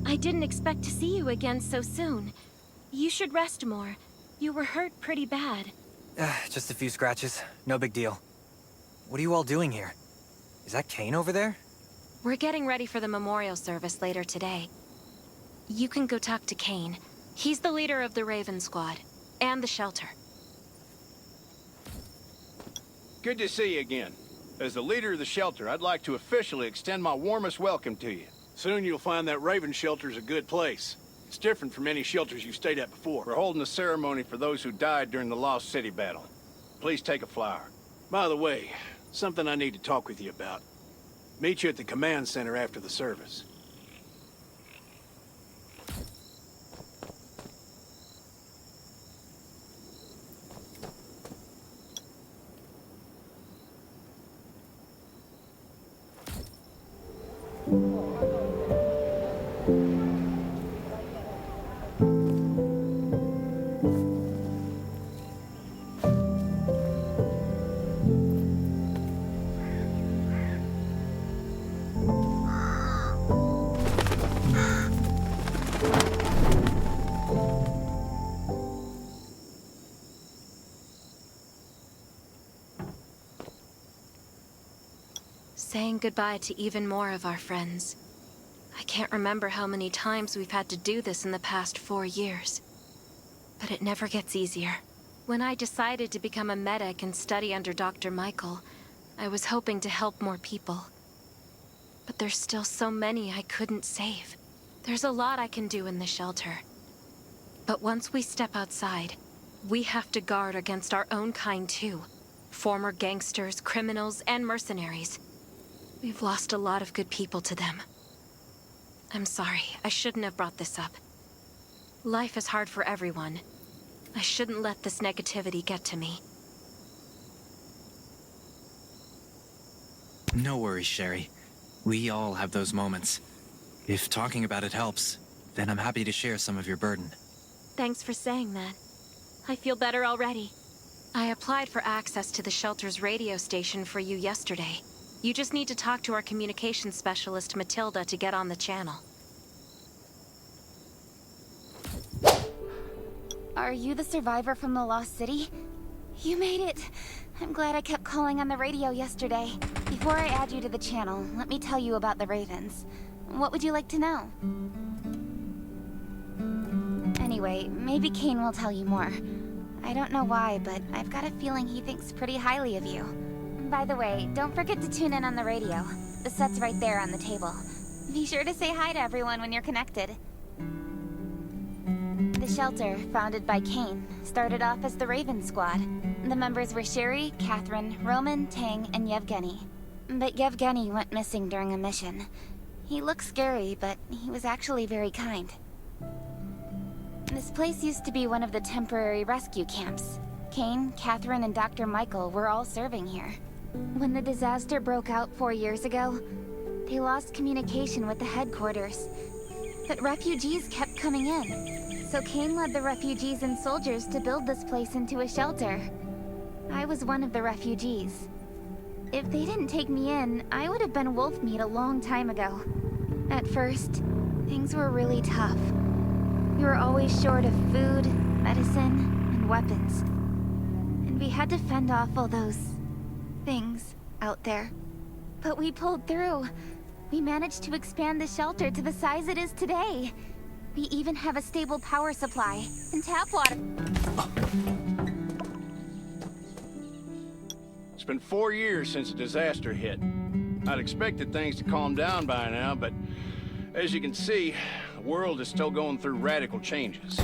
I didn't expect to see you again so soon. You should rest more. You were hurt pretty bad. Just a few scratches. No big deal. What are you all doing here? Is that Kane over there? We're getting ready for the memorial service later today. You can go talk to Kane. He's the leader of the Raven Squad, and the shelter. Good to see you again. As the leader of the shelter, I'd like to officially extend my warmest welcome to you. Soon you'll find that Raven shelter's a good place. It's different from any shelters you've stayed at before. We're holding a ceremony for those who died during the Lost City battle. Please take a flower. By the way, something I need to talk with you about. Meet you at the command center after the service. Saying goodbye to even more of our friends. I can't remember how many times we've had to do this in the past 4 years. But it never gets easier. When I decided to become a medic and study under Dr. Michael, I was hoping to help more people. But there's still so many I couldn't save. There's a lot I can do in the shelter. But once we step outside, we have to guard against our own kind too. Former gangsters, criminals, and mercenaries. We've lost a lot of good people to them. I'm sorry, I shouldn't have brought this up. Life is hard for everyone. I shouldn't let this negativity get to me. No worries, Sherry. We all have those moments. If talking about it helps, then I'm happy to share some of your burden. Thanks for saying that. I feel better already. I applied for access to the shelter's radio station for you yesterday. You just need to talk to our communications specialist, Matilda, to get on the channel. Are you the survivor from the Lost City? You made it! I'm glad I kept calling on the radio yesterday. Before I add you to the channel, let me tell you about the Ravens. What would you like to know? Anyway, maybe Kane will tell you more. I don't know why, but I've got a feeling he thinks pretty highly of you. By the way, don't forget to tune in on the radio. The set's right there on the table. Be sure to say hi to everyone when you're connected. The shelter, founded by Kane, started off as the Raven Squad. The members were Sherry, Catherine, Roman, Tang, and Yevgeny. But Yevgeny went missing during a mission. He looked scary, but he was actually very kind. This place used to be one of the temporary rescue camps. Kane, Catherine, and Dr. Michael were all serving here. When the disaster broke out 4 years ago, they lost communication with the headquarters. But refugees kept coming in, so Kane led the refugees and soldiers to build this place into a shelter. I was one of the refugees. If they didn't take me in, I would have been wolf meat a long time ago. At first, things were really tough. We were always short of food, medicine, and weapons. And we had to fend off all those things out there. But we pulled through. We managed to expand the shelter to the size it is today. We even have a stable power supply and tap water. It's been 4 years since the disaster hit. I'd expected things to calm down by now, but as you can see, the world is still going through radical changes.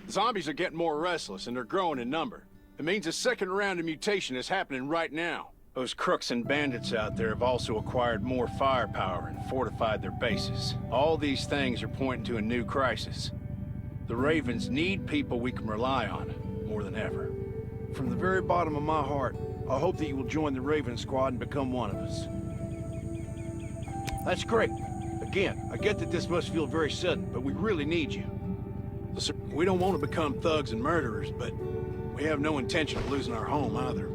Zombies are getting more restless and they're growing in number. It means a second round of mutation is happening right now. Those crooks and bandits out there have also acquired more firepower and fortified their bases. All these things are pointing to a new crisis. The Ravens need people we can rely on, more than ever. From the very bottom of my heart, I hope that you will join the Raven Squad and become one of us. That's great. Again, I get that this must feel very sudden, but we really need you. Listen, we don't want to become thugs and murderers, but we have no intention of losing our home either.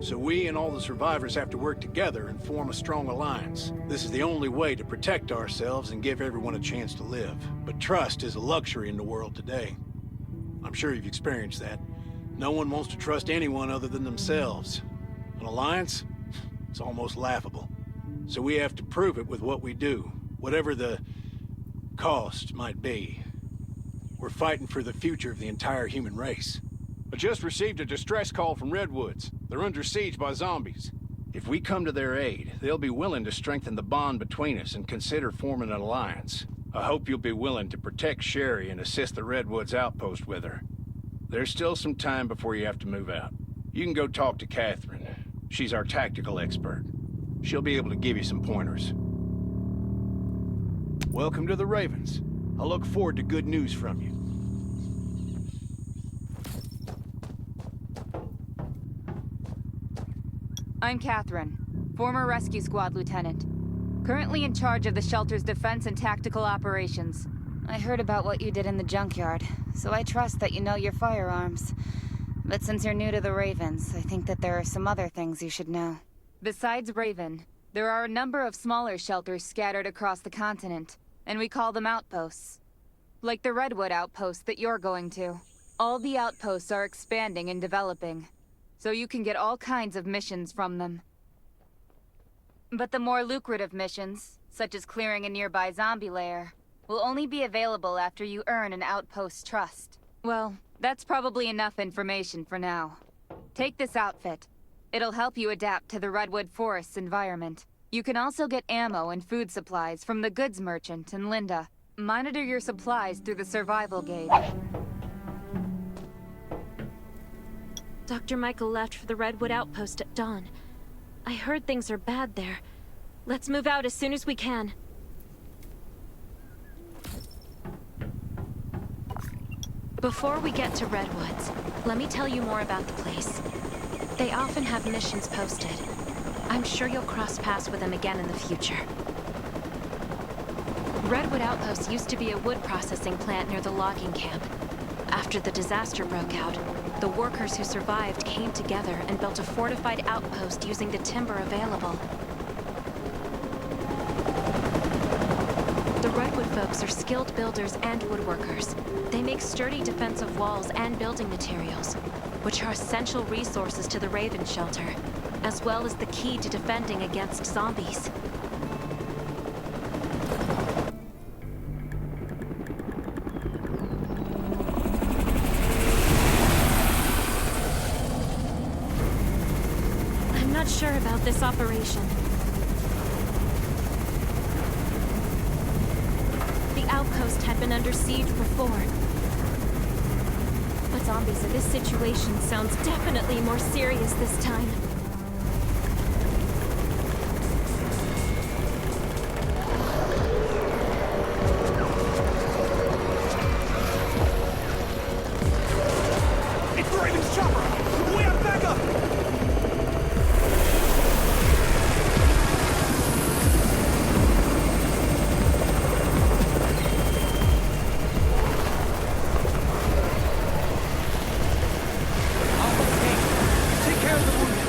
So we and all the survivors have to work together and form a strong alliance. This is the only way to protect ourselves and give everyone a chance to live. But trust is a luxury in the world today. I'm sure you've experienced that. No one wants to trust anyone other than themselves. An alliance? It's almost laughable. So we have to prove it with what we do, whatever the cost might be. We're fighting for the future of the entire human race. I just received a distress call from Redwoods. They're under siege by zombies. If we come to their aid, they'll be willing to strengthen the bond between us and consider forming an alliance. I hope you'll be willing to protect Sherry and assist the Redwoods Outpost with her. There's still some time before you have to move out. You can go talk to Catherine. She's our tactical expert. She'll be able to give you some pointers. Welcome to the Ravens. I look forward to good news from you. I'm Catherine, former Rescue Squad Lieutenant. Currently in charge of the shelter's defense and tactical operations. I heard about what you did in the junkyard, so I trust that you know your firearms. But since you're new to the Ravens, I think that there are some other things you should know. Besides Raven, there are a number of smaller shelters scattered across the continent, and we call them outposts. Like the Redwood Outpost that you're going to. All the outposts are expanding and developing, so you can get all kinds of missions from them. But the more lucrative missions, such as clearing a nearby zombie lair, will only be available after you earn an outpost's trust. Well, that's probably enough information for now. Take this outfit. It'll help you adapt to the Redwood Forest's environment. You can also get ammo and food supplies from the goods merchant and Linda. Monitor your supplies through the survival gauge. Dr. Michael left for the Redwood Outpost at dawn. I heard things are bad there. Let's move out as soon as we can. Before we get to Redwoods, let me tell you more about the place. They often have missions posted. I'm sure you'll cross paths with them again in the future. Redwood Outpost used to be a wood processing plant near the logging camp. After the disaster broke out, the workers who survived came together and built a fortified outpost using the timber available. The Redwood folks are skilled builders and woodworkers. They make sturdy defensive walls and building materials, which are essential resources to the Raven shelter, as well as the key to defending against zombies. I'm not sure about this operation. The outpost had been under siege before. But zombies in this situation sounds definitely more serious this time. It's the Raven's chopper! We have backup! Take care of the wounded!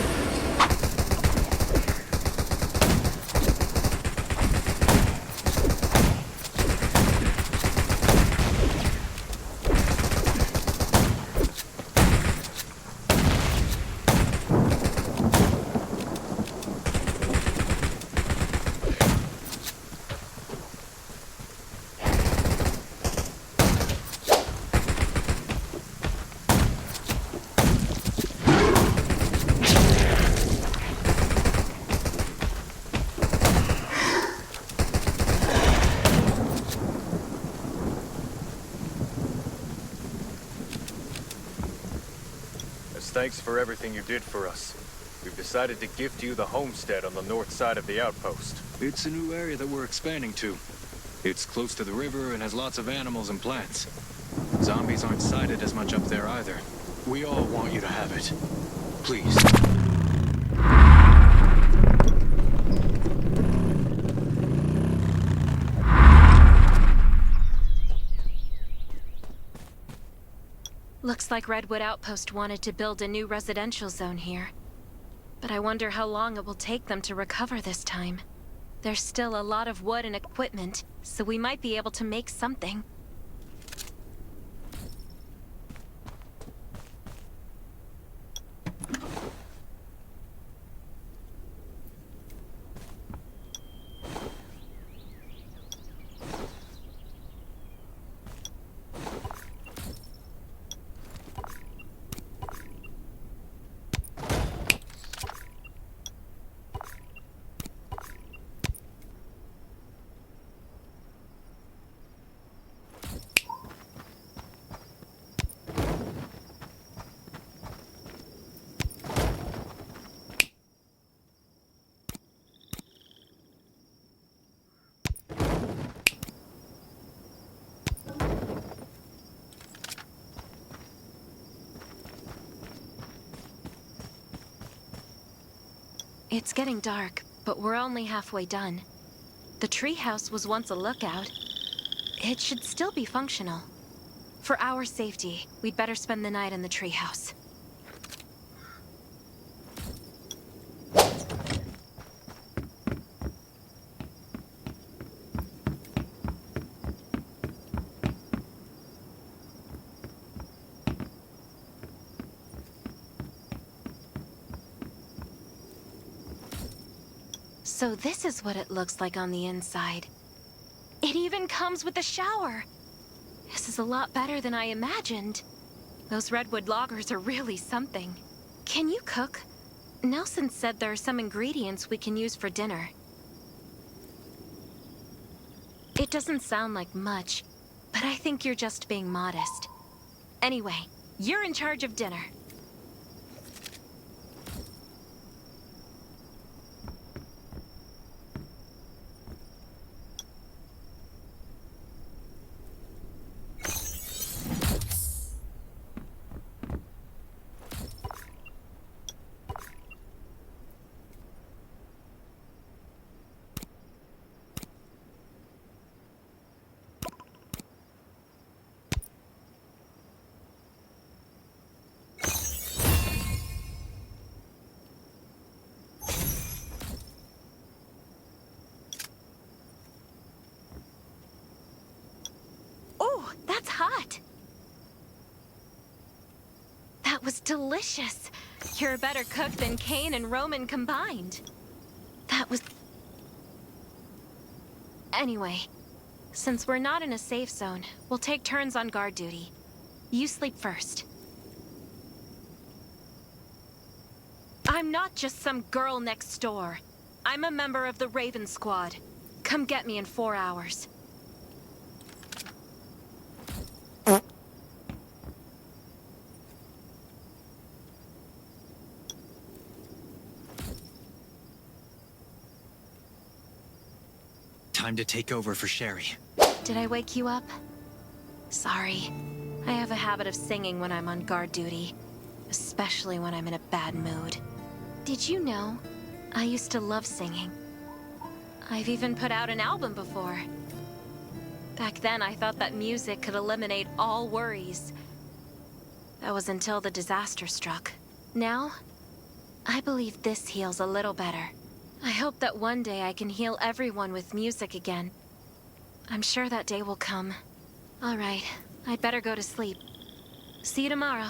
As thanks for everything you did for us, we've decided to gift you the homestead on the north side of the outpost. It's a new area that we're expanding to. It's close to the river and has lots of animals and plants. Zombies aren't sighted as much up there either. We all want you to have it. Please. Looks like Redwood Outpost wanted to build a new residential zone here. But I wonder how long it will take them to recover this time. There's still a lot of wood and equipment, so we might be able to make something. It's getting dark, but we're only halfway done. The treehouse was once a lookout. It should still be functional. For our safety, we'd better spend the night in the treehouse. So this is what it looks like on the inside. It even comes with a shower! This is a lot better than I imagined. Those redwood loggers are really something. Can you cook? Nelson said there are some ingredients we can use for dinner. It doesn't sound like much, but I think you're just being modest. Anyway, you're in charge of dinner. That's hot. That was delicious. You're a better cook than Kane and Roman combined. That was... Anyway, since we're not in a safe zone, we'll take turns on guard duty. You sleep first. I'm not just some girl next door. I'm a member of the Raven Squad. Come get me in 4 hours. Time to take over for Sherry. Did I wake you up? Sorry. I have a habit of singing when I'm on guard duty, especially when I'm in a bad mood. Did you know? I used to love singing. I've even put out an album before. Back then, I thought that music could eliminate all worries. That was until the disaster struck. Now, I believe this heals a little better. I hope that one day I can heal everyone with music again. I'm sure that day will come. All right, I'd better go to sleep. See you tomorrow.